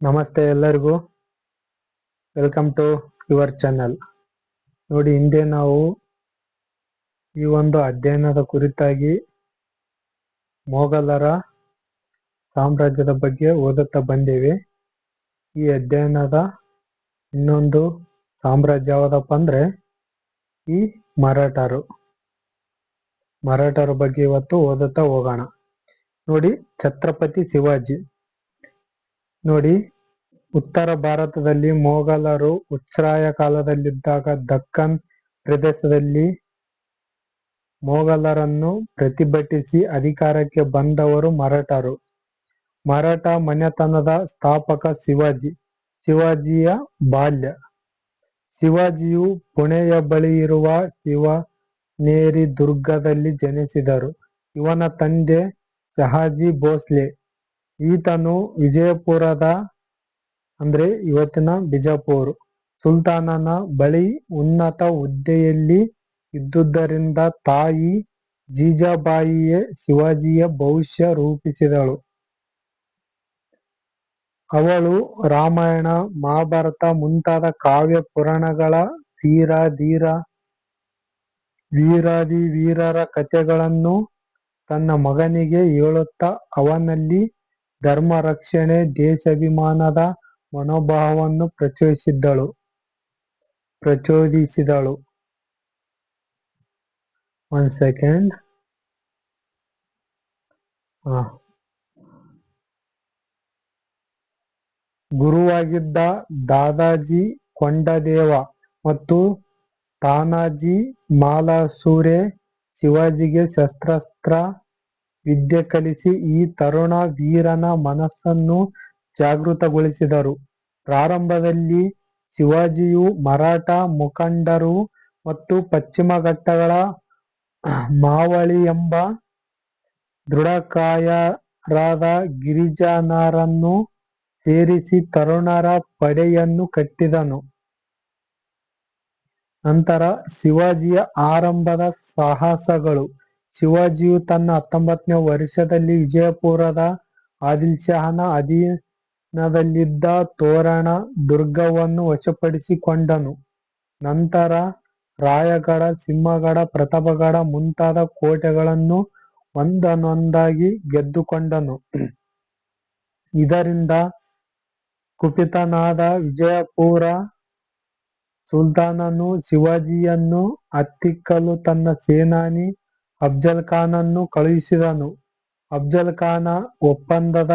ನಮಸ್ತೆ ಎಲ್ಲರಿಗೂ. Welcome to your channel. ನೋಡಿ, ಹಿಂದೆ ನಾವು ಈ ಒಂದು ಅಧ್ಯಯನದ ಕುರಿತಾಗಿ ಮೊಘಲರ ಸಾಮ್ರಾಜ್ಯದ ಬಗ್ಗೆ ಓದುತ್ತಾ ಬಂದೇವೆ. ಈ ಅಧ್ಯಯನದ ಇನ್ನೊಂದು ಸಾಮ್ರಾಜ್ಯ ಯಾವುದಪ್ಪ ಅಂದ್ರೆ ಈ ಮರಾಠರ ಬಗ್ಗೆ ಇವತ್ತು ಓದುತ್ತಾ ಹೋಗೋಣ. ನೋಡಿ, ಛತ್ರಪತಿ ಶಿವಾಜಿ. ನೋಡಿ, ಉತ್ತರ ಭಾರತದಲ್ಲಿ ಮೊಘಲರು ಉಚ್ಛ್ರಾಯ ಕಾಲದಲ್ಲಿದ್ದಾಗ ದಕ್ಕನ್ ಪ್ರದೇಶದಲ್ಲಿ ಮೊಘಲರನ್ನು ಪ್ರತಿಭಟಿಸಿ ಅಧಿಕಾರಕ್ಕೆ ಬಂದವರು ಮರಾಠರು. ಮರಾಠ ಮನೆತನದ ಸ್ಥಾಪಕ ಶಿವಾಜಿಯ ಬಾಲ್ಯ. ಶಿವಾಜಿಯು ಪುಣೆಯ ಬಳಿ ಇರುವ ಶಿವನೇರಿ ದುರ್ಗದಲ್ಲಿ ಜನಿಸಿದರು. ಇವನ ತಂದೆ ಶಹಾಜಿ ಭೋಸ್ಲೆ. ಈತನು ವಿಜಯಪುರದ ಅಂದ್ರೆ ಇವತ್ತಿನ ಬಿಜಾಪುರ ಸುಲ್ತಾನನ ಬಳಿ ಉನ್ನತ ಹುದ್ದೆಯಲ್ಲಿ ಇದ್ದುದರಿಂದ ತಾಯಿ ಜೀಜಾಬಾಯಿಯೇ ಶಿವಾಜಿಯ ಭವಿಷ್ಯ ರೂಪಿಸಿದಳು. ಅವಳು ರಾಮಾಯಣ, ಮಹಾಭಾರತ ಮುಂತಾದ ಕಾವ್ಯ ಪುರಾಣಗಳ ವೀರಾದಿ ವೀರರ ಕಥೆಗಳನ್ನು ತನ್ನ ಮಗನಿಗೆ ಹೇಳುತ್ತಾ ಅವನಲ್ಲಿ ಧರ್ಮ ರಕ್ಷಣೆ, ದೇಶಾಭಿಮಾನದ ಮನೋಭಾವವನ್ನು ಪ್ರಚೋದಿಸಿದಳು. ಗುರುವಾಗಿದ್ದ ದಾದಾಜಿ ಕೊಂಡದೇವ ಮತ್ತು ತಾನಾಜಿ ಮಾಲಸೂರೆ ಶಿವಾಜಿಗೆ ಶಸ್ತ್ರಾಸ್ತ್ರ ವಿದ್ಯೆ ಕಲಿಸಿ ಈ ತರುಣ ವೀರನ ಮನಸ್ಸನ್ನು ಜಾಗೃತಗೊಳಿಸಿದರು. ಪ್ರಾರಂಭದಲ್ಲಿ ಶಿವಾಜಿಯು ಮರಾಠ ಮುಖಂಡರು ಮತ್ತು ಪಶ್ಚಿಮ ಘಟ್ಟಗಳ ಮಾವಳಿ ಎಂಬ ದೃಢಕಾಯರಾದ ಗಿರಿಜನರನ್ನು ಸೇರಿಸಿ ತರುಣರ ಪಡೆಯನ್ನು ಕಟ್ಟಿದನು. ನಂತರ ಶಿವಾಜಿಯ ಆರಂಭದ ಸಾಹಸಗಳು. ಶಿವಾಜಿಯು ತನ್ನ 19ನೇ ವರ್ಷದಲ್ಲಿ ವಿಜಯಪುರದ ಆದಿಲ್ಶಾಹನ ಅಧೀನದಲ್ಲಿದ್ದ ತೋರಣ ದುರ್ಗವನ್ನು ವಶಪಡಿಸಿಕೊಂಡನು. ನಂತರ ರಾಯಗಢ, ಸಿಂಹಗಢ, ಪ್ರತಾಪಗಢ ಮುಂತಾದ ಕೋಟೆಗಳನ್ನು ಒಂದೊಂದಾಗಿ ಗೆದ್ದುಕೊಂಡನು. ಇದರಿಂದ ಕುಪಿತನಾದ ವಿಜಯಪುರ ಸುಲ್ತಾನನು ಶಿವಾಜಿಯನ್ನು ಹತ್ತಿಕ್ಕಲು ತನ್ನ ಸೇನಾನಿ ಅಫ್ಜಲ್ ಖಾನನನ್ನು ಕಳುಹಿಸಿದನು. ಅಫ್ಜಲ್ ಖಾನ ಒಪ್ಪಂದದ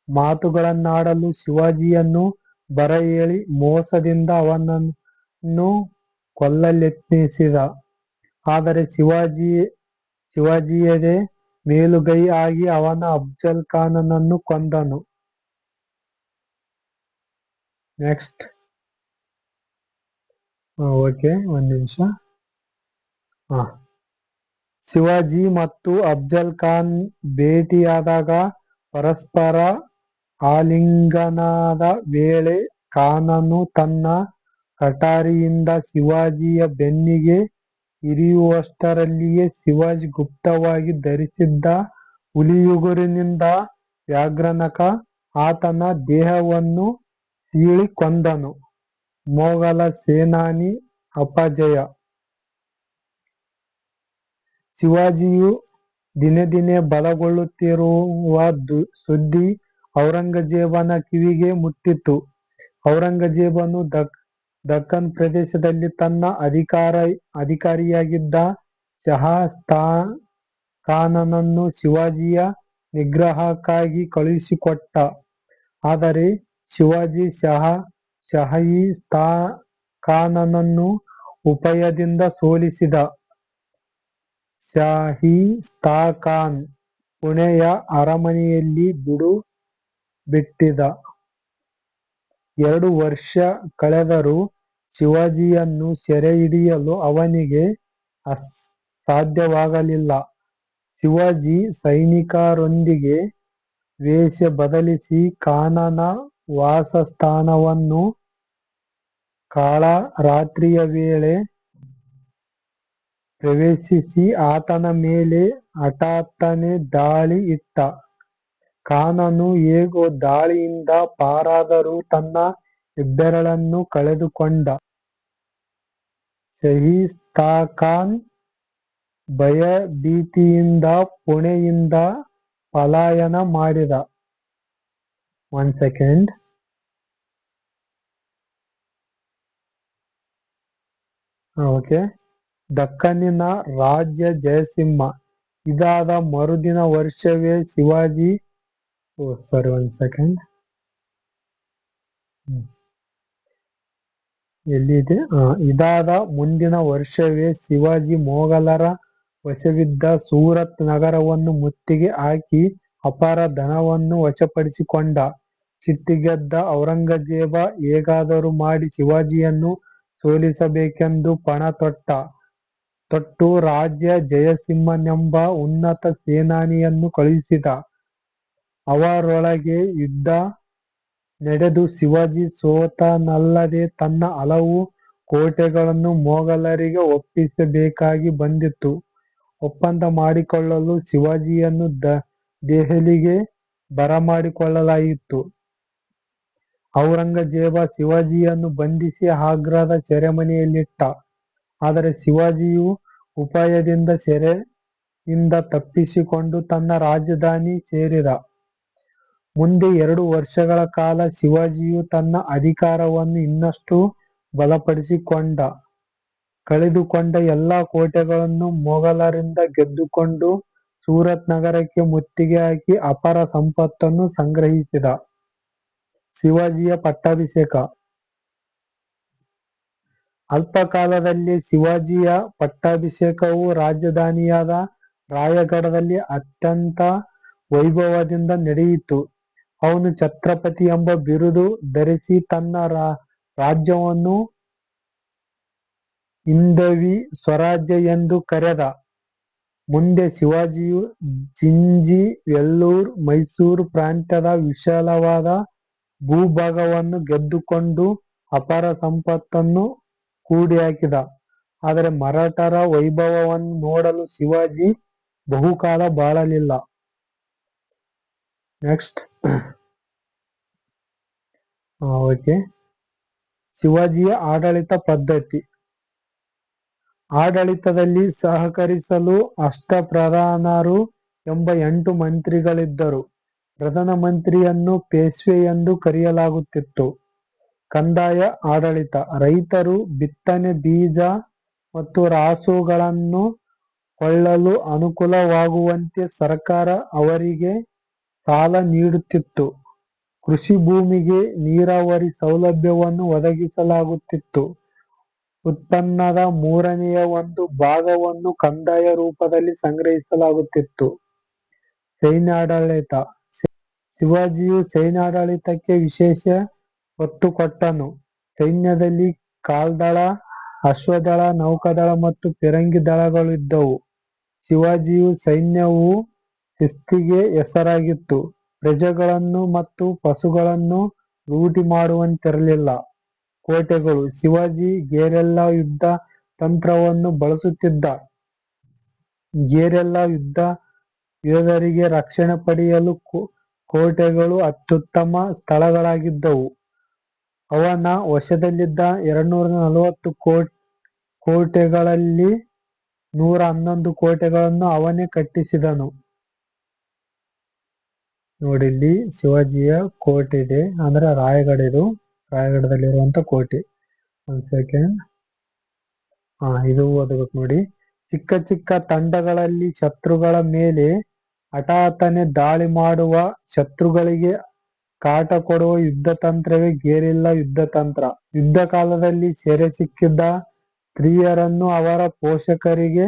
ಮಾತುಗಳನ್ನಾಡಲು ಶಿವಾಜಿಯನ್ನು ಬರಹೇಳಿ ಮೋಸದಿಂದ ಅವನನ್ನು ಕೊಲ್ಲಲೆತ್ನಿಸಿದ. ಆದರೆ ಶಿವಾಜಿಯದೇ ಮೇಲುಗೈ ಆಗಿ ಅವನು ಅಫ್ಜಲ್ ಖಾನನನ್ನು ಕೊಂದನು. ಶಿವಾಜಿ ಮತ್ತು ಅಫ್ಜಲ್ ಖಾನ್ ಭೇಟಿಯಾದಾಗ ಪರಸ್ಪರ ಆಲಿಂಗನದ ವೇಳೆ ಖಾನನು ತನ್ನ ಕಟಾರಿಯಿಂದ ಶಿವಾಜಿಯ ಬೆನ್ನಿಗೆ ಇರಿಯುವಷ್ಟರಲ್ಲಿಯೇ ಶಿವಾಜಿ ಗುಪ್ತವಾಗಿ ಧರಿಸಿದ್ದ ಹುಲಿಯುಗುರಿನಿಂದ ವ್ಯಾಘ್ರನಖ ಆತನ ದೇಹವನ್ನು ಸೀಳಿ ಕೊಂದನು. ಮೊಘಲ ಸೇನಾನಿ ಅಪಜಯ. ಶಿವಾಜಿಯು ದಿನೇ ದಿನೇ ಬಲಗೊಳ್ಳುತ್ತಿರುವ ಸುದ್ದಿ ಔರಂಗಜೇಬನ ಕಿವಿಗೆ ಮುಟ್ಟಿತು. ಔರಂಗಜೇಬನು ದಕ್ಕನ್ ಪ್ರದೇಶದಲ್ಲಿ ತನ್ನ ಅಧಿಕಾರಿಯಾಗಿದ್ದ ಶಹಾ ಖಾನನನ್ನು ಶಿವಾಜಿಯ ನಿಗ್ರಹಕ್ಕಾಗಿ ಕಳುಹಿಸಿಕೊಟ್ಟ. ಆದರೆ ಶಿವಾಜಿ ಶಾಹಿ ಖಾನನನ್ನು ಉಪಾಯದಿಂದ ಸೋಲಿಸಿದ. ಶಾಹಿ ಖಾನ್ ಪುಣೆಯ ಅರಮನೆಯಲ್ಲಿ ಬಿಡುಬಿಟ್ಟಿದ್ದ. 2 ವರ್ಷ ಕಳೆದರೂ ಶಿವಾಜಿಯನ್ನು ಸೆರೆಹಿಡಿಯಲು ಅವನಿಗೆ ಸಾಧ್ಯವಾಗಲಿಲ್ಲ. ಶಿವಾಜಿ ಸೈನಿಕರೊಂದಿಗೆ ವೇಷ ಬದಲಿಸಿ ಖಾನನ ವಾಸಸ್ಥಾನವನ್ನು ರಾತ್ರಿಯ ವೇಳೆ ಪ್ರವೇಶಿಸಿ ಆತನ ಮೇಲೆ ಹಠಾತ್ತನೆ ದಾಳಿ ಇಟ್ಟ. ಖಾನನು ಹೇಗೋ ದಾಳಿಯಿಂದ ಪಾರಾದರೂ ತನ್ನ ಹೆಬ್ಬೆರಳನ್ನು ಕಳೆದುಕೊಂಡ. ಸೆಹಿಸ್ತಾಖಾನ್ ಭಯಭೀತಿಯಿಂದ ಪುಣೆಯಿಂದ ಪಲಾಯನ ಮಾಡಿದ. 1 ಸೆಕೆಂಡ್. ಓಕೆ. ದಖ್ಖನ್ನಿನ ರಾಜ್ಯ ಜಯಸಿಂಹ. ಇದಾದ ಮರುದಿನ ವರ್ಷವೇ ಶಿವಾಜಿ 1 ಸೆಕೆಂಡ್. ಎಲ್ಲಿದೆ? ಇದಾದ ಮುಂದಿನ ವರ್ಷವೇ ಶಿವಾಜಿ ಮೊಘಲರ ವಶವಿದ್ದ ಸೂರತ್ ನಗರವನ್ನು ಮುತ್ತಿಗೆ ಹಾಕಿ ಅಪಾರ ಧನವನ್ನು ವಶಪಡಿಸಿಕೊಂಡ. ಸಿಟ್ಟಿಗೆದ್ದ ಔರಂಗಜೇಬ ಹೇಗಾದರೂ ಮಾಡಿ ಶಿವಾಜಿಯನ್ನು ಸೋಲಿಸಬೇಕೆಂದು ಪಣ ತೊಟ್ಟು ರಾಜ ಜಯಸಿಂಹನೆಂಬ ಉನ್ನತ ಸೇನಾನಿಯನ್ನು ಕಳುಹಿಸಿದ. ಅವರೊಳಗೆ ಯುದ್ಧ ನಡೆದು ಶಿವಾಜಿ ಸೋತನಲ್ಲದೆ ತನ್ನ ಹಲವು ಕೋಟೆಗಳನ್ನು ಮೊಘಲರಿಗೆ ಒಪ್ಪಿಸಬೇಕಾಗಿ ಬಂದಿತು. ಒಪ್ಪಂದ ಮಾಡಿಕೊಳ್ಳಲು ಶಿವಾಜಿಯನ್ನು ದೆಹಲಿಗೆ ಬರಮಾಡಿಕೊಳ್ಳಲಾಯಿತು. ಔರಂಗಜೇಬ ಶಿವಾಜಿಯನ್ನು ಬಂಧಿಸಿ ಆಗ್ರಾದ ಸೆರೆಮನೆಯಲ್ಲಿಟ್ಟ. ಆದರೆ ಶಿವಾಜಿಯು ಉಪಾಯದಿಂದ ಸೆರೆಯಿಂದ ತಪ್ಪಿಸಿಕೊಂಡು ತನ್ನ ರಾಜಧಾನಿ ಸೇರಿದ. ಮುಂದೆ 2 ವರ್ಷಗಳ ಕಾಲ ಶಿವಾಜಿಯು ತನ್ನ ಅಧಿಕಾರವನ್ನು ಇನ್ನಷ್ಟು ಬಲಪಡಿಸಿಕೊಂಡ. ಕಳೆದುಕೊಂಡ ಎಲ್ಲಾ ಕೋಟೆಗಳನ್ನು ಮೊಘಲರಿಂದ ಗೆದ್ದುಕೊಂಡು ಸೂರತ್ ನಗರಕ್ಕೆ ಮುತ್ತಿಗೆ ಹಾಕಿ ಅಪಾರ ಸಂಪತ್ತನ್ನು ಸಂಗ್ರಹಿಸಿದ. ಶಿವಾಜಿಯ ಪಟ್ಟಾಭಿಷೇಕ. ಅಲ್ಪಕಾಲದಲ್ಲೇ ಶಿವಾಜಿಯ ಪಟ್ಟಾಭಿಷೇಕವು ರಾಜಧಾನಿಯಾದ ರಾಯಗಢದಲ್ಲಿ ಅತ್ಯಂತ ವೈಭವದಿಂದ ನಡೆಯಿತು. ಅವನು ಛತ್ರಪತಿ ಎಂಬ ಬಿರುದು ಧರಿಸಿ ತನ್ನ ರಾಜ್ಯವನ್ನು ಹಿಂದವಿ ಸ್ವರಾಜ್ಯ ಎಂದು ಕರೆದ. ಮುಂದೆ ಶಿವಾಜಿಯು ಜಿಂಜಿ, ವೆಲ್ಲೂರ್, ಮೈಸೂರು ಪ್ರಾಂತ್ಯದ ವಿಶಾಲವಾದ ಭೂಭಾಗವನ್ನು ಗೆದ್ದುಕೊಂಡು ಅಪಾರ ಸಂಪತ್ತನ್ನು ಕೂಡಿಹಾಕಿದ. ಆದರೆ ಮರಾಠರ ವೈಭವವನ್ನು ನೋಡಲು ಶಿವಾಜಿ ಬಹುಕಾಲ ಬಾಳಲಿಲ್ಲ. ನೆಕ್ಸ್ಟ್. ಓಕೆ. ಶಿವಾಜಿಯ ಆಡಳಿತ ಪದ್ಧತಿ. ಆಡಳಿತದಲ್ಲಿ ಸಹಕರಿಸಲು ಅಷ್ಟಪ್ರಧಾನರು ಎಂಬ 8 ಮಂತ್ರಿಗಳಿದ್ದರು. ಪ್ರಧಾನಮಂತ್ರಿಯನ್ನು ಪೇಶ್ವೆ ಎಂದು ಕರೆಯಲಾಗುತ್ತಿತ್ತು. ಕಂದಾಯ ಆಡಳಿತ. ರೈತರು ಬಿತ್ತನೆ ಬೀಜ ಮತ್ತು ರಾಸುಗಳನ್ನು ಕೊಳ್ಳಲು ಅನುಕೂಲವಾಗುವಂತೆ ಸರ್ಕಾರ ಅವರಿಗೆ ಸಾಲ ನೀಡುತ್ತಿತ್ತು. ಕೃಷಿ ಭೂಮಿಗೆ ನೀರಾವರಿ ಸೌಲಭ್ಯವನ್ನು ಒದಗಿಸಲಾಗುತ್ತಿತ್ತು. ಉತ್ಪನ್ನದ 1/3 ಭಾಗವನ್ನು ಕಂದಾಯ ರೂಪದಲ್ಲಿ ಸಂಗ್ರಹಿಸಲಾಗುತ್ತಿತ್ತು. ಸೈನ್ಯಾಡಳಿತ. ಶಿವಾಜಿಯು ಸೈನ್ಯಾಡಳಿತಕ್ಕೆ ವಿಶೇಷ ಒತ್ತು ಕೊಟ್ಟನು. ಸೈನ್ಯದಲ್ಲಿ ಕಾಲ್ದಳ, ಅಶ್ವದಳ, ನೌಕಾದಳ ಮತ್ತು ಫಿರಂಗಿ ದಳಗಳಿದ್ದವು. ಶಿವಾಜಿಯ ಸೈನ್ಯವು ಶಿಸ್ತಿಗೆ ಹೆಸರಾಗಿತ್ತು. ಪ್ರಜೆಗಳನ್ನು ಮತ್ತು ಪಶುಗಳನ್ನು ಲೂಟಿ ಮಾಡುವಂತಿರಲಿಲ್ಲ. ಕೋಟೆಗಳು. ಶಿವಾಜಿ ಗೆರಿಲ್ಲಾ ಯುದ್ಧ ತಂತ್ರವನ್ನು ಬಳಸುತ್ತಿದ್ದ. ಗೆರಿಲ್ಲಾ ಯೋಧರಿಗೆ ರಕ್ಷಣೆ ಪಡೆಯಲು ಕೋಟೆಗಳು ಅತ್ಯುತ್ತಮ ಸ್ಥಳಗಳಾಗಿದ್ದವು. ಅವನ ವಶದಲ್ಲಿದ್ದ 240 ಕೋಟೆಗಳಲ್ಲಿ 111 ಕೋಟೆಗಳನ್ನು ಅವನೇ ಕಟ್ಟಿಸಿದನು. ನೋಡಿ, ಇಲ್ಲಿ ಶಿವಾಜಿಯ ಕೋಟೆ ಇದೆ, ಅಂದ್ರೆ ರಾಯಗಢ. ಇದು ರಾಯಗಢದಲ್ಲಿರುವಂತ ಕೋಟೆ. 1 ಸೆಕೆಂಡ್. ಇದು ಓದಬೇಕು ನೋಡಿ. ಚಿಕ್ಕ ಚಿಕ್ಕ ತಂಡಗಳಲ್ಲಿ ಶತ್ರುಗಳ ಮೇಲೆ ಹಠಾತ್ತನೆ ದಾಳಿ ಮಾಡುವ, ಶತ್ರುಗಳಿಗೆ ಕಾಟ ಕೊಡುವ ಯುದ್ಧತಂತ್ರವೇ ಗೆರಿಲ್ಲಾ ಯುದ್ಧತಂತ್ರ. ಯುದ್ಧ ಕಾಲದಲ್ಲಿ ಸೆರೆ ಸಿಕ್ಕಿದ್ದ ಸ್ತ್ರೀಯರನ್ನು ಅವರ ಪೋಷಕರಿಗೆ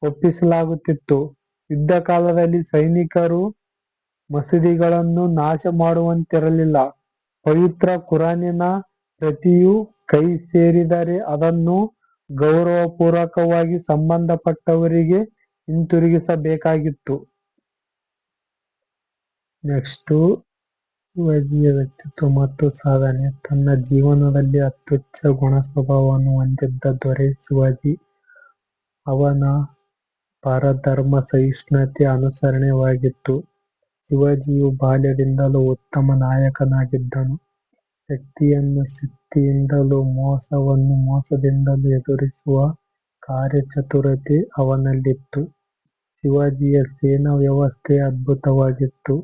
ಒಪ್ಪಿಸಲಾಗುತ್ತಿತ್ತು. ಯುದ್ಧ ಕಾಲದಲ್ಲಿ ಸೈನಿಕರು ಮಸೀದಿಗಳನ್ನು ನಾಶ ಮಾಡುವಂತಿರಲಿಲ್ಲ. ಪವಿತ್ರ ಕುರಾನಿನ ಪ್ರತಿಯು ಕೈ ಸೇರಿದರೆ ಅದನ್ನು ಗೌರವಪೂರ್ವಕವಾಗಿ ಸಂಬಂಧಪಟ್ಟವರಿಗೆ ಹಿಂತಿರುಗಿಸಬೇಕಾಗಿತ್ತು. ನೆಕ್ಸ್ಟ್. ಶಿವಾಜಿಯ ವ್ಯಕ್ತಿತ್ವ ಮತ್ತು ಸಾಧನೆ. ತನ್ನ ಜೀವನದಲ್ಲಿ ಅತ್ಯುಚ್ಚ ಗುಣಸ್ವಭಾವವನ್ನು ಹೊಂದಿದ್ದ ದೊರೆ ಶಿವಾಜಿ. ಅವನ ಪರಧರ್ಮ ಸಹಿಷ್ಣುತೆ ಅನುಸರಣೀಯವಾಗಿತ್ತು. ಶಿವಾಜಿಯು ಬಾಲ್ಯದಿಂದಲೂ ಉತ್ತಮ ನಾಯಕನಾಗಿದ್ದನು. ಶಕ್ತಿಯನ್ನು ಶಕ್ತಿಯಿಂದಲೂ, ಮೋಸವನ್ನು ಮೋಸದಿಂದಲೂ ಎದುರಿಸುವ ಕಾರ್ಯಚತುರತೆ ಅವನಲ್ಲಿತ್ತು. ಶಿವಾಜಿಯ ಸೇನಾ ವ್ಯವಸ್ಥೆ ಅದ್ಭುತವಾಗಿತ್ತು.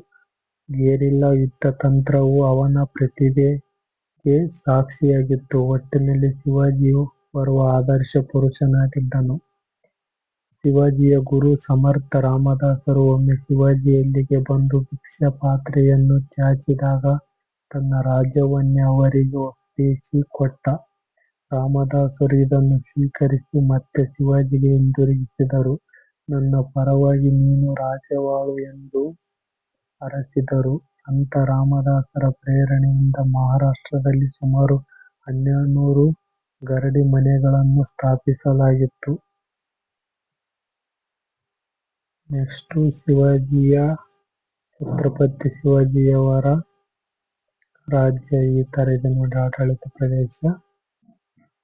ಗೆರಿಲ್ಲಾ ಯುದ್ಧತಂತ್ರವು ಅವನ ಪ್ರತಿಭೆಗೆ ಸಾಕ್ಷಿಯಾಗಿತ್ತು. ಒಟ್ಟಿನಲ್ಲಿ ಶಿವಾಜಿಯು ಓರ್ವ ಆದರ್ಶ ಪುರುಷನಾಗಿದ್ದನು. ಶಿವಾಜಿಯ ಗುರು ಸಮರ್ಥ ರಾಮದಾಸರು ಒಮ್ಮೆ ಶಿವಾಜಿಯಲ್ಲಿಗೆ ಬಂದು ಭಿಕ್ಷಾಪಾತ್ರೆಯನ್ನು ಚಾಚಿದಾಗ ತನ್ನ ರಾಜ್ಯವನ್ನೇ ಅವರಿಗೆ ಒಪ್ಪಿಸಿ ಕೊಟ್ಟ. ರಾಮದಾಸರು ಇದನ್ನು ಸ್ವೀಕರಿಸಿ ಮತ್ತೆ ಶಿವಾಜಿಗೆ ಹಿಂದಿರುಗಿಸಿದರು. ನನ್ನ ಪರವಾಗಿ ನೀನು ರಾಜ್ಯವಾಳು ಎಂದು ಹರಸಿದರು. ಸಂತ ರಾಮದಾಸರ ಪ್ರೇರಣೆಯಿಂದ ಮಹಾರಾಷ್ಟ್ರದಲ್ಲಿ ಸುಮಾರು 1200 ಗರಡಿ ಮನೆಗಳನ್ನು ಸ್ಥಾಪಿಸಲಾಗಿತ್ತು. ನೆಕ್ಸ್ಟ್ ಶಿವಾಜಿಯ ಛತ್ರಪತಿ ಶಿವಾಜಿಯವರ ರಾಜ್ಯ ಈ ತರ ಇದೆ ನೋಡಿ. ಆಡಳಿತ ಪ್ರದೇಶ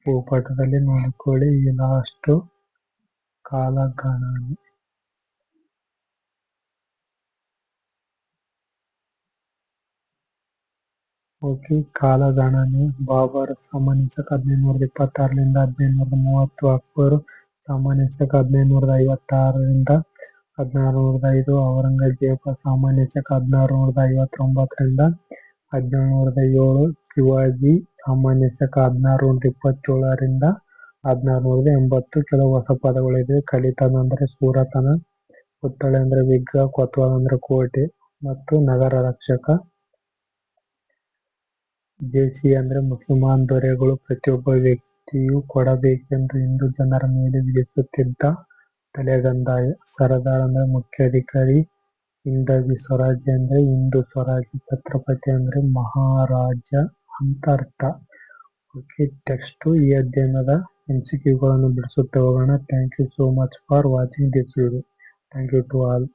ಭೂಪಟದಲ್ಲಿ ನೋಡಿಕೊಳ್ಳಿ. ಈ ಲಾಸ್ಟ್ ಕಾಲಗಣನೆ. ಓಕೆ, ಕಾಲಗಣನೆ. ಬಾಬರ್ ಸಾಮಾನ್ಯ ಶಕ 1526 1530. ಅಕ್ಬರ್ ಸಾಮಾನ್ಯ ಶಕ 1556 1605. ಔರಂಗಜೇಬ ಸಾಮಾನ್ಯ ಶಕ 1659 1707. ಶಿವಾಜಿ ಸಾಮಾನ್ಯ ಶಕ 1627 1680. ಕೆಲವು ಹೊಸ ಪದಗಳಿವೆ. ಕಲಿತನ ಅಂದ್ರೆ ಸೂರತನ, ಪುತ್ಥಳಿ ಅಂದ್ರೆ ವಿಗ್ರಹ, ಕೊತ್ವಾಲ್ ಅಂದ್ರೆ ಕೋಟೆ ಮತ್ತು ನಗರ ರಕ್ಷಕ. ಜೇಸಿ ಅಂದ್ರೆ ಮುಸಲ್ಮಾನ್ ದೊರೆಗಳು ಪ್ರತಿಯೊಬ್ಬ ವ್ಯಕ್ತಿಯು ಕೊಡಬೇಕೆಂದು ಹಿಂದೂ ಜನರ ಮೇಲೆ ವಿಧಿಸುತ್ತಿದ್ದ ತಲೆಗಂದಾಯ. ಸರದಾರ್ ಅಂದ್ರೆ ಮುಖ್ಯ ಅಧಿಕಾರಿ. ಹಿಂದವಿ ಸ್ವರಾಜ್ಯ ಅಂದ್ರೆ ಹಿಂದೂ ಸ್ವರಾಜ್ಯ. ಛತ್ರಪತಿ ಅಂದ್ರೆ ಮಹಾರಾಜ ಅಂತ ಅರ್ಥ. ಓಕೆ, ಟೆಕ್ಸ್ಟ್ ಈ ಅಧ್ಯಯನದ MCQಗಳನ್ನು ಬಿಡಿಸುತ್ತಾ ಹೋಗೋಣ. Thank you so much for watching this video. Thank you to all.